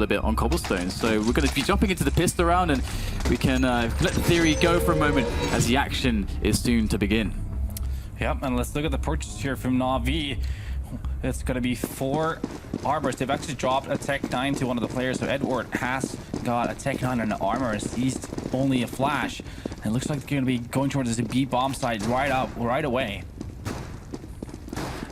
a bit on Cobblestone. So we're going to be jumping into the pistol round, and we can let the theory go for a moment as the action is soon to begin. Yep, and let's look at the purchase here from Na'Vi. It's going to be 4 armors. They've actually dropped a Tech 9 to one of the players. So Edward has got a Tech 9 and an armor and seized only a flash. And it looks like they're going to be going towards the B bomb site right away.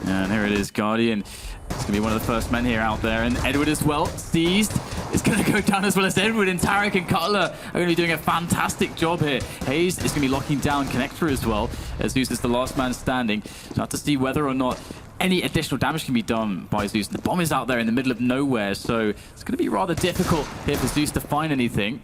And here it is, Guardian. It's going to be one of the first men here out there. And Edward as well, seized. It's going to go down as well as Edward, and Tarek and Cutler are going to be doing a fantastic job here. Hayes is going to be locking down Connector as well, as Zeus is the last man standing. So I have to see whether or not any additional damage can be done by Zeus. The bomb is out there in the middle of nowhere, so it's going to be rather difficult here for Zeus to find anything.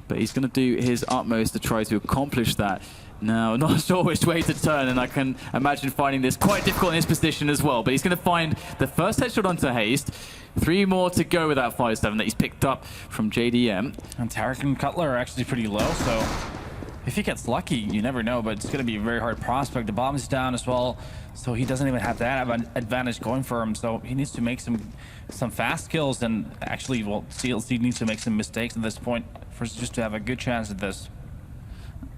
But he's going to do his utmost to try to accomplish that. Now, not sure which way to turn, and I can imagine finding this quite difficult in his position as well. But he's going to find the first headshot onto Haste. 3 more to go with that 5-7 that he's picked up from JDM. And Tarek and Cutler are actually pretty low, so if he gets lucky, you never know, but it's going to be a very hard prospect. The bomb is down as well, so he doesn't even have that advantage going for him. So he needs to make some fast kills, and actually, well, CLG needs to make some mistakes at this point for us just to have a good chance at this.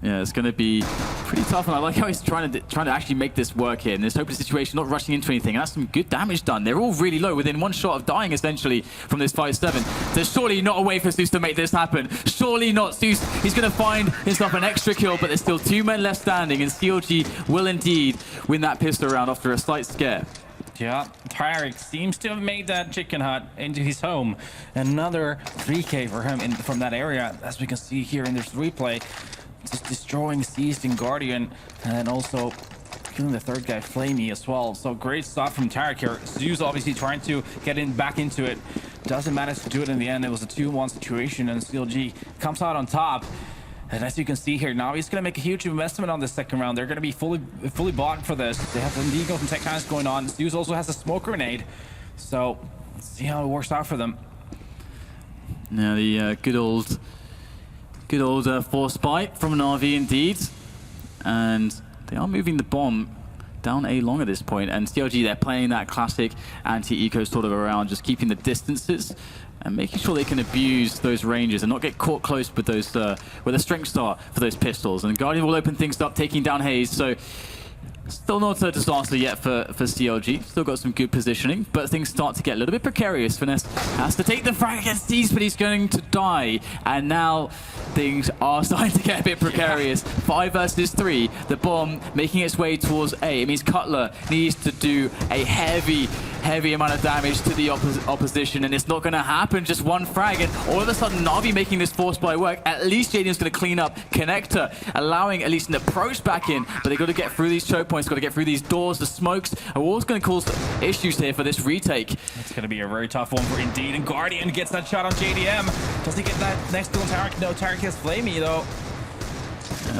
Yeah, it's going to be pretty tough, and I like how he's trying to actually make this work here in this hopeless situation, not rushing into anything. That's some good damage done. They're all really low, within 1 shot of dying, essentially, from this 5-7. There's surely not a way for Zeus to make this happen. Surely not. Zeus, he's going to find himself an extra kill, but there's still 2 men left standing, and CLG will indeed win that pistol round after a slight scare. Yeah, Tarek seems to have made that chicken hut into his home. Another 3K for him from that area, as we can see here in this replay. Just destroying Seized and Guardian, and then also killing the third guy, Flamey, as well. So great stuff from Tarek here. Zeus obviously trying to get back into it. Doesn't manage to do it in the end. It was a 2-1 situation, and CLG comes out on top. And as you can see here, Navi's going to make a huge investment on this second round. They're going to be fully bought for this. They have the Indigo from Tech 9 going on. Zeus also has a smoke grenade. So let's see how it works out for them. Now the good old force bite from Na'Vi indeed, and they are moving the bomb down A long at this point, and CLG, they're playing that classic anti-eco sort of around, just keeping the distances and making sure they can abuse those ranges and not get caught close with those where the strengths are for those pistols. And Guardian will open things up, taking down Hayes. So still not a disaster yet for CLG. Still got some good positioning, but things start to get a little bit precarious. Finesse has to take the frag against these, but he's going to die. And now things are starting to get a bit precarious. 5 versus 3. The bomb making its way towards A. It means Cutler needs to do a heavy amount of damage to the opposition, and it's not going to happen. Just 1 frag, and all of a sudden Na'Vi making this force by work. At least JDM's going to clean up Connector, allowing at least an approach back in, but they've got to get through these choke points, got to get through these doors. The smokes are always going to cause issues here for this retake. It's going to be a very tough one for Indeed, and Guardian gets that shot on JDM. Does he get that next kill on Tarek? No, Tarek has Flamey though.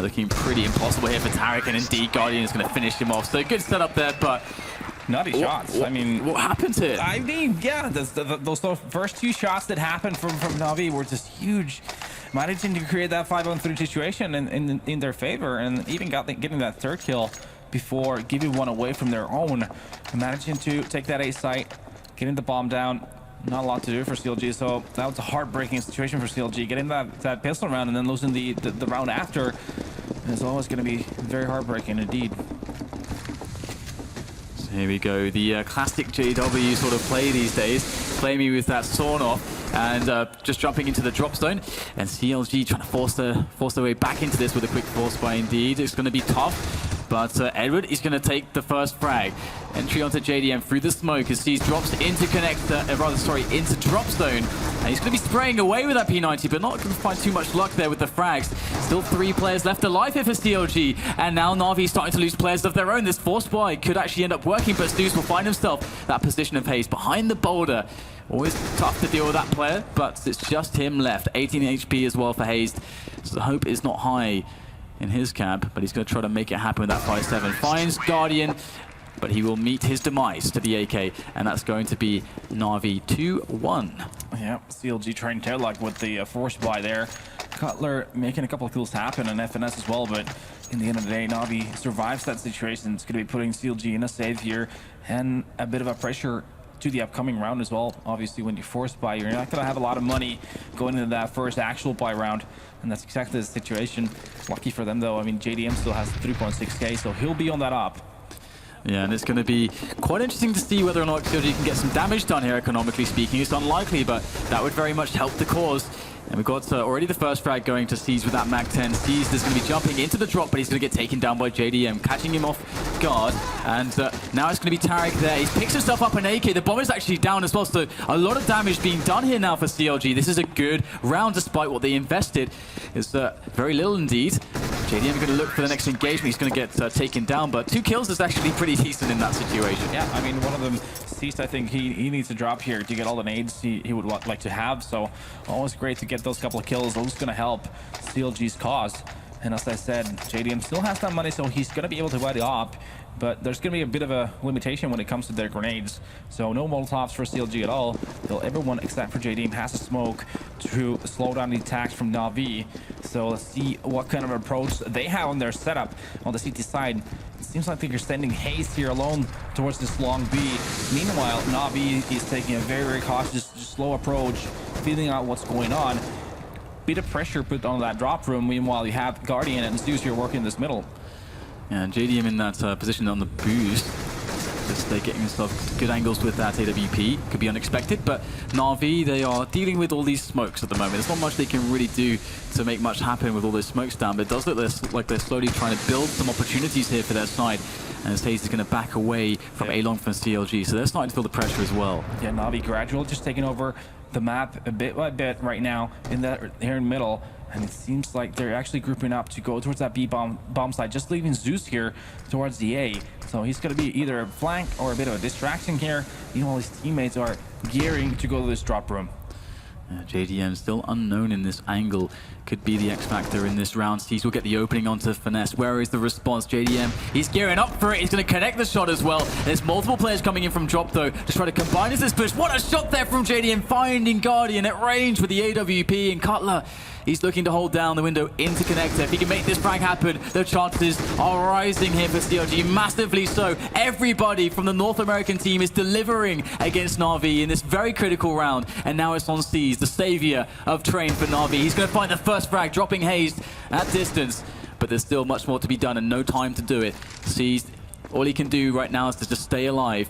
Looking pretty impossible here for Tarek, and indeed Guardian is going to finish him off. So good setup there, but nutty shots. I mean, what happened here? I mean, yeah, those first 2 shots that happened from Na'Vi were just huge, managing to create that 5-on-3 situation in their favor, and even getting that 3rd kill before giving 1 away from their own, and managing to take that A site, getting the bomb down. Not a lot to do for CLG, so that was a heartbreaking situation for CLG. Getting that pistol round and then losing the round after is always going to be very heartbreaking indeed. So here we go, the classic JW sort of play these days. Flamey with that sawn off, and just jumping into the drop zone, and CLG trying to force their way back into this with a quick force by Indeed. It's going to be tough. But Edward is going to take the first frag. Entry onto JDM through the smoke as he drops into into drop zone. And he's going to be spraying away with that P90, but not going to find too much luck there with the frags. Still 3 players left alive here for CLG. And now Na'Vi starting to lose players of their own. This force buy could actually end up working, but Zeus will find himself that position of Haze behind the boulder. Always tough to deal with that player, but it's just him left. 18 HP as well for Haze. So the hope is not high in his camp, but he's going to try to make it happen with that 5-7. Finds Guardian, but he will meet his demise to the AK, and that's going to be Na'Vi 2-1. Yeah, CLG trying to luck with the force buy there. Cutler making a couple of kills happen, and FNS as well, but in the end of the day, Na'Vi survives that situation. It's going to be putting CLG in a save here, and a bit of a pressure to the upcoming round as well. Obviously, when you force buy, you're not going to have a lot of money going into that first actual buy round. And that's exactly the situation. Lucky for them, though. I mean, JDM still has 3.6k, so he'll be on that up. Yeah, and it's going to be quite interesting to see whether or not CLG can get some damage done here, economically speaking. It's unlikely, but that would very much help the cause. And we've got already the first frag going to Seas with that Mag 10. Seas is going to be jumping into the drop, but he's going to get taken down by JDM, catching him off guard. And now it's going to be Tarek there. He picks himself up an AK. The bomb is actually down as well, so a lot of damage being done here now for CLG. This is a good round despite what they invested. It's very little indeed. JDM going to look for the next engagement. He's going to get taken down, but 2 kills is actually pretty decent in that situation. Yeah, I mean, one of them, Seast, I think he needs to drop here to get all the nades he would like to have. So always great to get those couple of kills. Those going to help CLG's cause. And as I said, JDM still has that money, so he's going to be able to buy the op. But there's going to be a bit of a limitation when it comes to their grenades. So no Molotovs for CLG at all. Everyone except for JDM has a smoke to slow down the attacks from Na'Vi. So let's see what kind of approach they have on their setup on the CT side. It seems like they're sending Haste here alone towards this long B. Meanwhile, Na'Vi is taking a very, very cautious, slow approach, feeling out what's going on. Bit of pressure put on that drop room. Meanwhile, you have Guardian and Zeus here working in this middle. Yeah, JDM in that position on the boost. Just they're getting themselves good angles with that AWP. Could be unexpected, but Na'Vi, they are dealing with all these smokes at the moment. There's not much they can really do to make much happen with all those smokes down, but it does look like they're slowly trying to build some opportunities here for their side. And Haze is going to back away from A-Long from CLG, so they're starting to feel the pressure as well. Yeah, Na'Vi gradual, just taking over the map a bit by bit right now in that here in middle. And it seems like they're actually grouping up to go towards that B bomb side, just leaving Zeus here towards the A. So he's going to be either a flank or a bit of a distraction here. Meanwhile, his teammates are gearing to go to this drop room. JDM still unknown in this angle. Could be the X factor in this round. Seas will get the opening onto Finesse. Where is the response? JDM, he's gearing up for it. He's going to connect the shot as well. There's multiple players coming in from drop though to try to combine this push. What a shot there from JDM, finding Guardian at range with the AWP, and Cutler, he's looking to hold down the window into connector. If he can make this frag happen, the chances are rising here for CLG, massively so. Everybody from the North American team is delivering against Na'Vi in this very critical round. And now it's on Seas, the savior of Train for Na'Vi. He's going to find the first frag, dropping Haze at distance. But there's still much more to be done and no time to do it. Seas, all he can do right now is to just stay alive.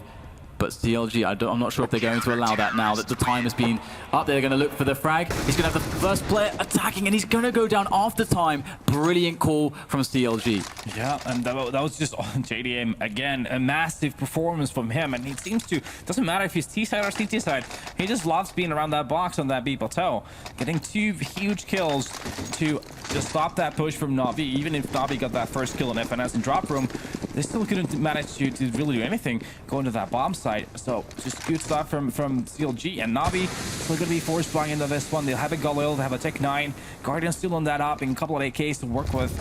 But CLG, I'm not sure if they're going to allow that now that the time has been up. They're going to look for the frag. He's going to have the first player attacking, and he's going to go down after time. Brilliant call from CLG. Yeah, and that was just on JDM. Again, a massive performance from him. And he seems to, doesn't matter if he's T-side or CT side, he just loves being around that box on that B plateau. Getting 2 huge kills to just stop that push from Na'Vi. Even if Na'Vi got that first kill in FNS and drop room, they still couldn't manage to really do anything going to that bomb site. So just good stuff from CLG, and Na'Vi still going to be force flying into this one. They'll have a Galil, they have a Tech 9. Guardian still on that up, and a couple of AKs to work with.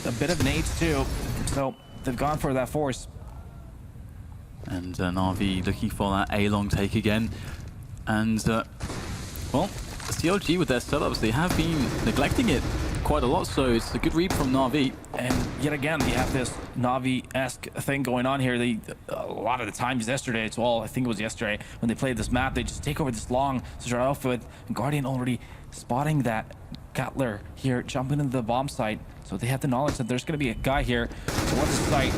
A bit of nades too. So they've gone for that force. And Na'Vi looking for that A-long take again. And well, CLG with their setups, they have been neglecting it quite a lot, so it's a good read from Na'Vi. And yet again, you have this Na'Vi-esque thing going on here. A lot of the times yesterday as well, I think it was yesterday, when they played this map, they just take over this long to start off with. And Guardian already spotting that Cutler here, jumping into the bomb site. So they have the knowledge that there's going to be a guy here towards the site.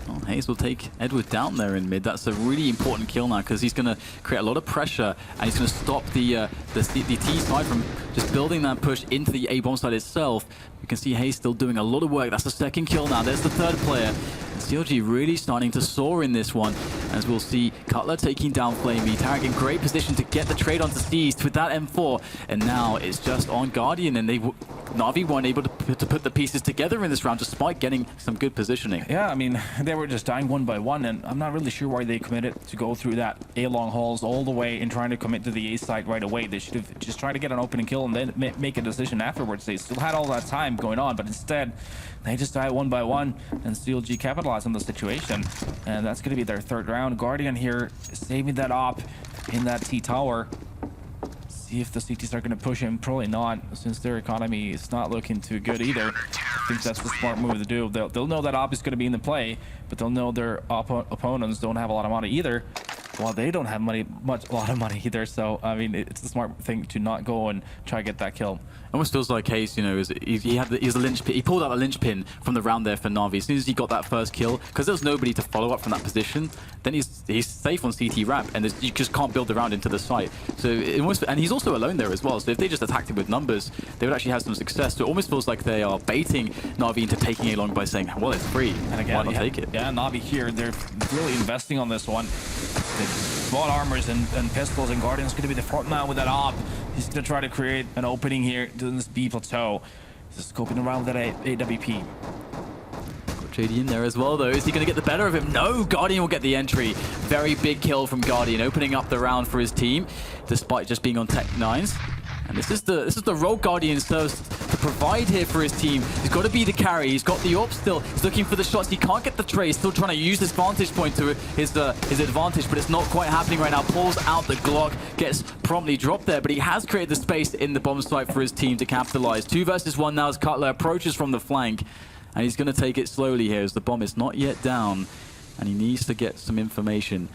Well, Haze will take Edward down there in mid. That's a really important kill now, because he's going to create a lot of pressure, and he's going to stop the T side from just building that push into the A bomb side itself. You can see Haze still doing a lot of work. That's the second kill now. There's the third player. And CLG really starting to soar in this one, as we'll see Cutler taking down Flamey. Tarek in great position to get the trade onto Seized with that M4, and now it's just on Guardian, and Na'Vi weren't able to put the pieces together in this round despite getting some good positioning. Yeah, I mean, they were just dying one by one, and I'm not really sure why they committed to go through that A-long halls all the way and trying to commit to the A side right away. They should have just tried to get an opening kill and then make a decision afterwards. They still had all that time going on, but instead they just died one by one, and CLG capitalized on the situation, and that's going to be their third round. Guardian here saving that op in that T tower. See if the CTs are going to push him. Probably not, since their economy is not looking too good either. I think that's the smart move to do. They'll know that op is going to be in the play, but they'll know their opponents don't have a lot of money either. Well, they don't have a lot of money either. So I mean, it's a smart thing to not go and try to get that kill. Almost feels like Hayes, you know, he's a linchpin. He pulled out a linchpin from the round there for Na'Vi. As soon as he got that first kill, because there was nobody to follow up from that position, then he's safe on CT ramp, and you just can't build the round into the site. So and he's also alone there as well. So if they just attacked him with numbers, they would actually have some success. So it almost feels like they are baiting Na'Vi into taking A long by saying, well, it's free. And again, why not take it? Yeah, Na'Vi here, they're really investing on this one. Bought armors and pistols, and Guardian's going to be the front man with that op. He's going to try to create an opening here to this B plateau. He's scoping around that AWP. Got JD in there as well, though. Is he going to get the better of him? No, Guardian will get the entry. Very big kill from Guardian, opening up the round for his team, despite just being on Tech 9s. And this is the role Guardian serves to provide here for his team. He's got to be the carry. He's got the AWP still. He's looking for the shots. He can't get the trade. Still trying to use this vantage point to his advantage, but it's not quite happening right now. Pulls out the Glock, gets promptly dropped there, but he has created the space in the bomb site for his team to capitalize. 2 versus 1 now as Cutler approaches from the flank, and he's going to take it slowly here as the bomb is not yet down, and he needs to get some information.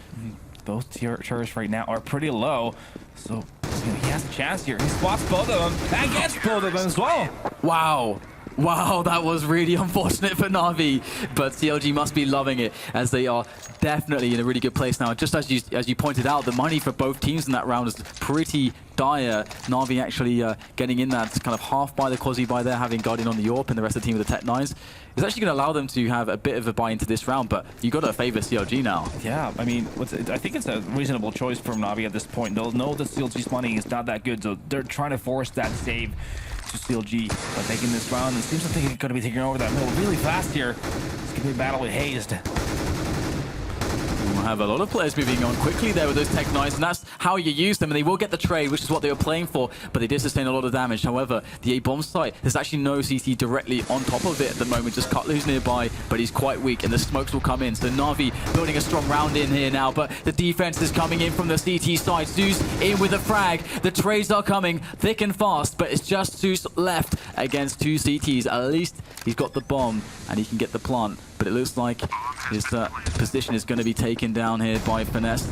Both turrets right now are pretty low, so he has a chance here. He spots both of them and gets both of them as well. Wow. Wow, that was really unfortunate for Na'Vi, but CLG must be loving it as they are definitely in a really good place now. Just as you pointed out, the money for both teams in that round is pretty dire. Na'Vi actually getting in that kind of half buy, the quasi buy there, having Guardian on the AWP and the rest of the team with the Tech 9s. It's actually going to allow them to have a bit of a buy into this round, but you got to favor CLG now. Yeah, I mean, I think it's a reasonable choice from Na'Vi at this point. They'll know that CLG's money is not that good, so they're trying to force that save to CLG by taking this round. It seems like they're going to be taking over that middle really fast here. It's going to be a battle with Hazed. We'll have a lot of players moving on quickly there with those Tech 9s, and that's how you use them, and they will get the trade, which is what they were playing for, but they did sustain a lot of damage. However, the A bomb site, there's actually no CT directly on top of it at the moment, just Cutler's nearby, but he's quite weak, and the smokes will come in. So Na'Vi building a strong round in here now, but the defense is coming in from the CT side. Zeus in with a frag. The trades are coming thick and fast, but it's just Zeus left against 2 CTs. At least he's got the bomb, and he can get the plant, but it looks like his position is going to be taken down here by Finesse,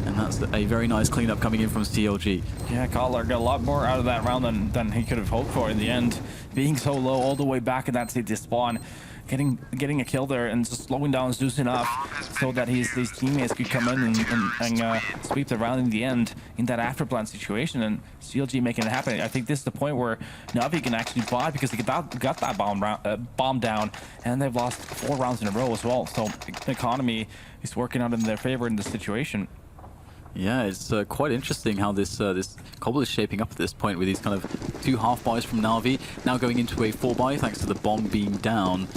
and that's a very nice cleanup coming in from CLG. Yeah, Cutler got a lot more out of that round than he could have hoped for in the end. Being so low all the way back in that CT spawn, getting a kill there and just slowing down Zeus enough so that his teammates could come in and sweep the round in the end in that afterplan situation, and CLG making it happen. I think this is the point where Na'Vi can actually buy because they got that bomb down, and they've lost 4 rounds in a row as well. So the economy is working out in their favor in this situation. Yeah, it's quite interesting how this Cobble is shaping up at this point with these kind of 2 half buys from Na'Vi, now going into a 4 buy thanks to the bomb being down.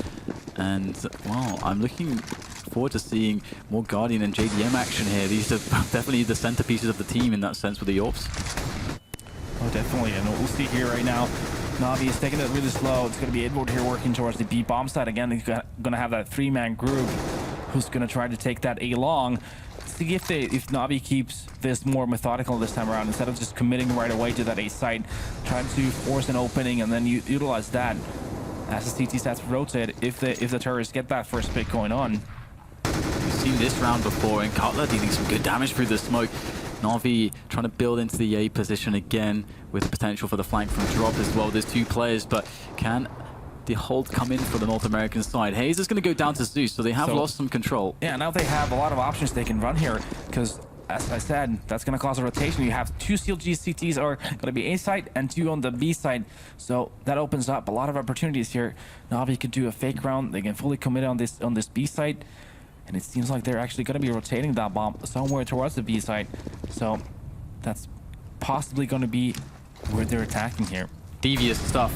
And, wow, I'm looking forward to seeing more Guardian and JDM action here. These are definitely the centerpieces of the team in that sense with the AWPs. Oh, definitely, and we'll see here right now. Na'Vi is taking it really slow. It's going to be Edward here working towards the B bomb side again. He's going to have that 3-man group who's going to try to take that A long. See if Na'Vi keeps this more methodical this time around, instead of just committing right away to that A site, trying to force an opening and then utilize that as the CT stats rotate if the terrorists get that first pick going on. We've seen this round before, and Cutler dealing some good damage through the smoke. Na'Vi trying to build into the A position again with the potential for the flank from drop as well. There's 2 players, but can the hold come in for the North American side? Hayes is going to go down to Zeus, so they have lost some control. Yeah, now they have a lot of options they can run here, because as I said, that's going to cause a rotation. You have 2 CLG CTs are going to be A side and 2 on the B side, so that opens up a lot of opportunities here. Na'Vi could do a fake round. They can fully commit on this B side, and it seems like they're actually going to be rotating that bomb somewhere towards the B side, so that's possibly going to be where they're attacking here. Devious stuff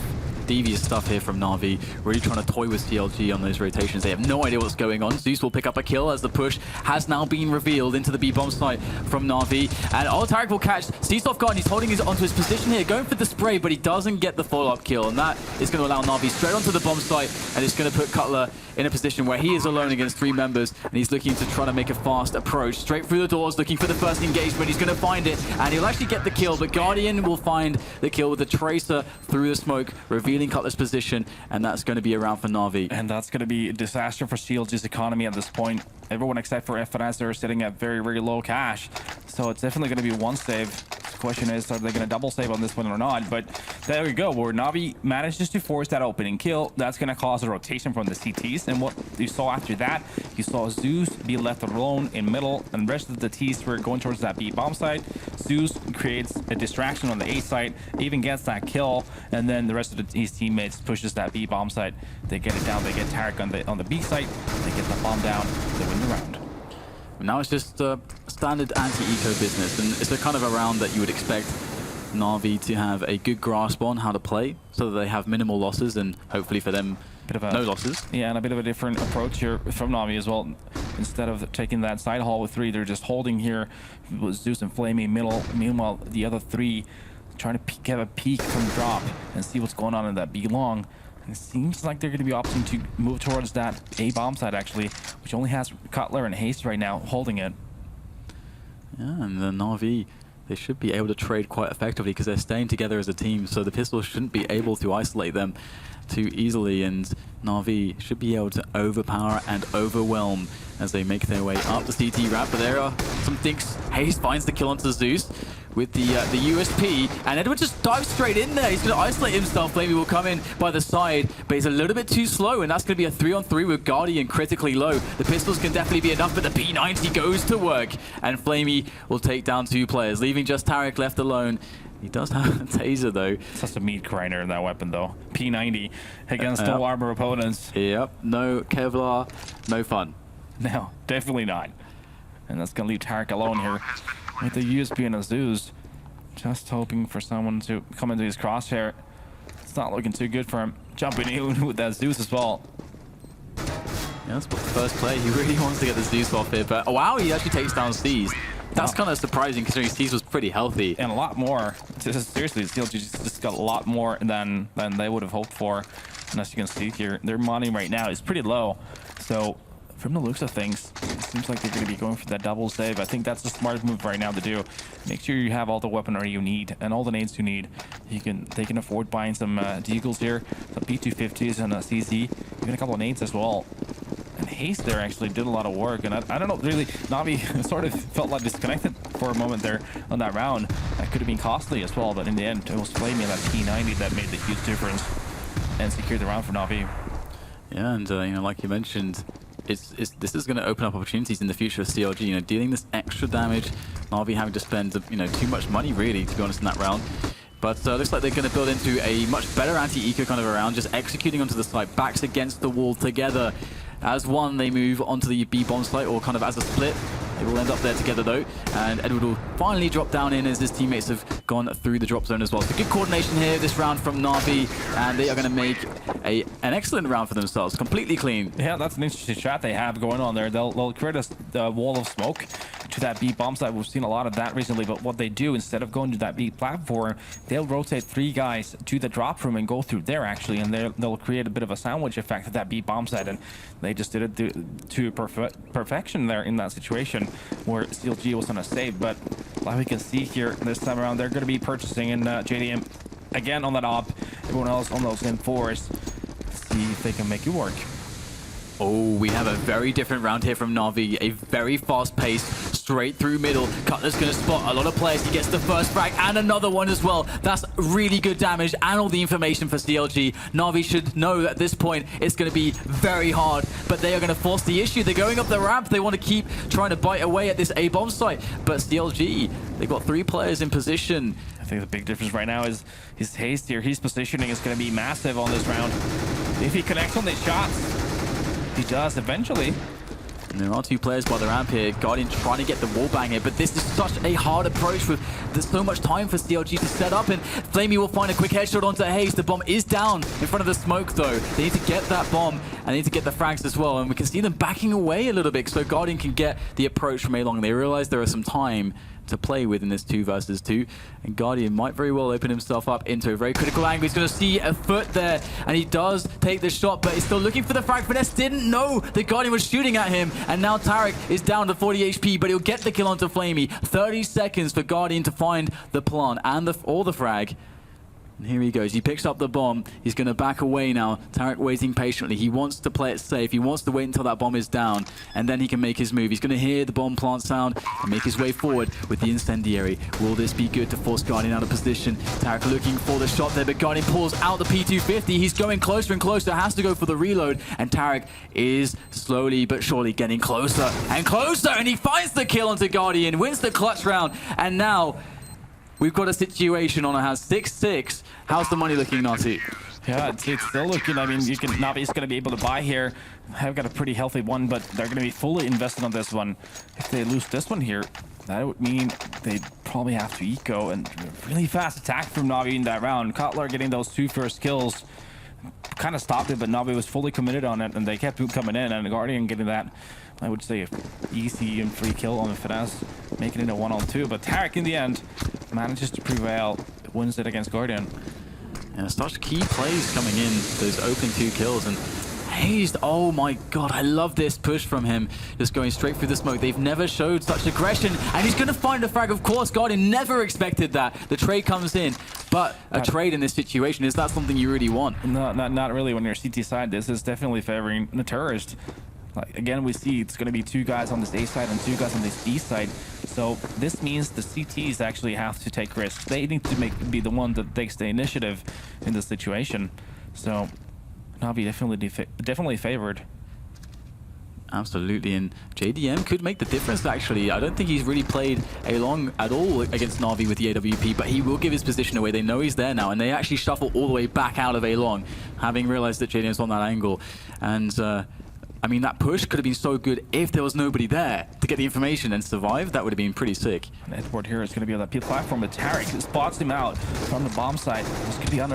here from Na'Vi, really trying to toy with CLG on those rotations. They have no idea what's going on. Zeus will pick up a kill as the push has now been revealed into the B bomb site from Na'Vi. And Tarek will catch Zeus off guard. He's holding onto his position here, going for the spray, but he doesn't get the follow-up kill. And that is going to allow Na'Vi straight onto the bomb site, and it's going to put Cutler in a position where he is alone against 3 members, and he's looking to try to make a fast approach. Straight through the doors, looking for the first engagement. He's going to find it, and he'll actually get the kill, but Guardian will find the kill with the Tracer through the smoke, revealing stealing Cutler's position, and that's going to be a round for Na'Vi. And that's going to be a disaster for CLG's economy at this point. Everyone except for FNS are sitting at very, very low cash. So it's definitely going to be one save. The question is, are they going to double save on this one or not? But there we go, where Na'Vi manages to force that opening kill. That's going to cause a rotation from the CTs. And what you saw after that, you saw Zeus be left alone in middle, and the rest of the Ts were going towards that B bomb site. Zeus creates a distraction on the A site, even gets that kill, and then the rest of his teammates pushes that B bomb site. They get it down, they get Tarek on the B site, they get the bomb down, they win the round. Now it's just standard anti-eco business, and it's the kind of a round that you would expect Na'Vi to have a good grasp on how to play, so that they have minimal losses, and hopefully for them, no losses. Yeah, and a bit of a different approach here from Na'Vi as well. Instead of taking that side hall with 3, they're just holding here with Zeus and Flamey middle. Meanwhile, the other 3 trying to get a peek from drop and see what's going on in that B long. And it seems like they're going to be opting to move towards that A bomb side, actually, which only has Cutler and Haste right now holding it. Yeah, and the Na'Vi, they should be able to trade quite effectively because they're staying together as a team, so the pistols shouldn't be able to isolate them too easily, and Na'Vi should be able to overpower and overwhelm as they make their way up the CT ramp. But there are some things. Haste finds the kill onto Zeus with the USP, and Edward just dives straight in there. He's going to isolate himself. Flamey will come in by the side, but he's a little bit too slow, and that's going to be a 3-on-3 with Guardian critically low. The pistols can definitely be enough, but the P90 goes to work, and Flamey will take down 2 players, leaving just Tarek left alone. He does have a taser, though. Such a meat grinder in that weapon, though. P90 against no armor opponents. Yep, no Kevlar, no fun. No, definitely not. And that's going to leave Tarek alone here with the USP and a Zeus. Just hoping for someone to come into his crosshair. It's not looking too good for him. Jumping in with that Zeus as well. Yeah, that's the first play. He really wants to get the Zeus off here, but oh, wow, he actually takes down C's. That's kind of surprising considering C's was pretty healthy. And a lot more. Seriously, CLG just got a lot more than they would have hoped for. And as you can see here, their money right now is pretty low. So from the looks of things, it seems like they're going to be going for that double save. I think that's the smart move right now to do. Make sure you have all the weaponry you need and all the nades you need. They can afford buying some deagles here, some P250s and a CZ, even a couple of nades as well. And Haste there actually did a lot of work, and I don't know, really, Na'Vi sort of felt like disconnected for a moment there on that round. That could have been costly as well, but in the end, it was Flamey and that P90 that made the huge difference and secured the round for Na'Vi. Yeah, and you know, like you mentioned, this is going to open up opportunities in the future of CLG. You know, dealing this extra damage, Na'Vi having to spend too much money really, to be honest, in that round. But looks like they're going to build into a much better anti-eco kind of a round, just executing onto the site, backs against the wall together. As one, they move onto the B bomb site, or kind of as a split. They will end up there together though, and Edward will finally drop down in as his teammates have gone through the drop zone as well. So good coordination here this round from Na'Vi, and they are going to make an excellent round for themselves, completely clean. Yeah, that's an interesting strat they have going on there. They'll create a wall of smoke to that B bomb site. We've seen a lot of that recently, but what they do, instead of going to that B platform, they'll rotate 3 guys to the drop room and go through there actually, and they'll create a bit of a sandwich effect at that B bomb site, and they just did it to perfection there in that situation where CLG was on a save. But like we can see here this time around, they're going to be purchasing in JDM again on that op, everyone else on those M4s, to see if they can make it work. Oh, we have a very different round here from Na'Vi. A very fast pace, straight through middle. Cutler's going to spot a lot of players. He gets the first frag and another one as well. That's really good damage and all the information for CLG. Na'Vi should know at this point it's going to be very hard, but they are going to force the issue. They're going up the ramp. They want to keep trying to bite away at this A bomb site, but CLG, they've got 3 players in position. I think the big difference right now is his haste here. His positioning is going to be massive on this round. If he connects on these shots, he does eventually. And there are 2 players by the ramp here. Guardian trying to get the wall bang here, but this is such a hard approach with there's so much time for CLG to set up, and Flamey will find a quick headshot onto Hayes. The bomb is down in front of the smoke though. They need to get that bomb and they need to get the frags as well, and we can see them backing away a little bit so Guardian can get the approach from A-Long. They realize there is some time to play with in this 2 versus 2, and Guardian might very well open himself up into a very critical angle. He's going to see a foot there, and he does take the shot, but he's still looking for the frag. Finesse didn't know the Guardian was shooting at him, and now Tarek is down to 40 HP, but he'll get the kill onto Flamey. 30 seconds for Guardian to find the plant and all the frag. And here he goes. He picks up the bomb. He's going to back away now. Tarek waiting patiently. He wants to play it safe. He wants to wait until that bomb is down, and then he can make his move. He's going to hear the bomb plant sound and make his way forward with the incendiary. Will this be good to force Guardian out of position? Tarek looking for the shot there, but Guardian pulls out the P250. He's going closer and closer. Has to go for the reload, and Tarek is slowly but surely getting closer and closer, and he finds the kill onto Guardian, wins the clutch round, and now we've got a situation on our hands. 6-6. How's the money looking, Natu? Yeah, it's still looking. I mean, Navi's going to be able to buy here. I've got a pretty healthy one, but they're going to be fully invested on this one. If they lose this one here, that would mean they'd probably have to eco, and really fast attack from Navi in that round. Cutler getting those 2 first kills kind of stopped it, but Navi was fully committed on it, and they kept coming in, and the Guardian getting that, I would say, easy and free kill on the finesse, making it a 1-on-2. But Tarek in the end manages to prevail, wins it against Guardian. Yeah, such key plays coming in, those opening 2 kills, and Hazed, oh my god, I love this push from him, just going straight through the smoke. They've never showed such aggression, and he's going to find a frag. Of course, Guardian never expected that. The trade comes in, but a trade in this situation, is that something you really want? No, not really when you're CT side. This is definitely favoring the terrorist. Like, again, we see it's going to be 2 guys on this A side and 2 guys on this B side. So this means the CTs actually have to take risks. They need to be the one that takes the initiative in this situation. So Navi definitely favored. Absolutely, and JDM could make the difference, actually. I don't think he's really played A-Long at all against Na'Vi with the AWP, but he will give his position away. They know he's there now, and they actually shuffle all the way back out of A-Long, having realized that JDM's on that angle. And I mean, that push could have been so good if there was nobody there to get the information and survive. That would have been pretty sick. And Edward here is going to be on that platform, but Tarek spots him out from the bomb side. It's going to be under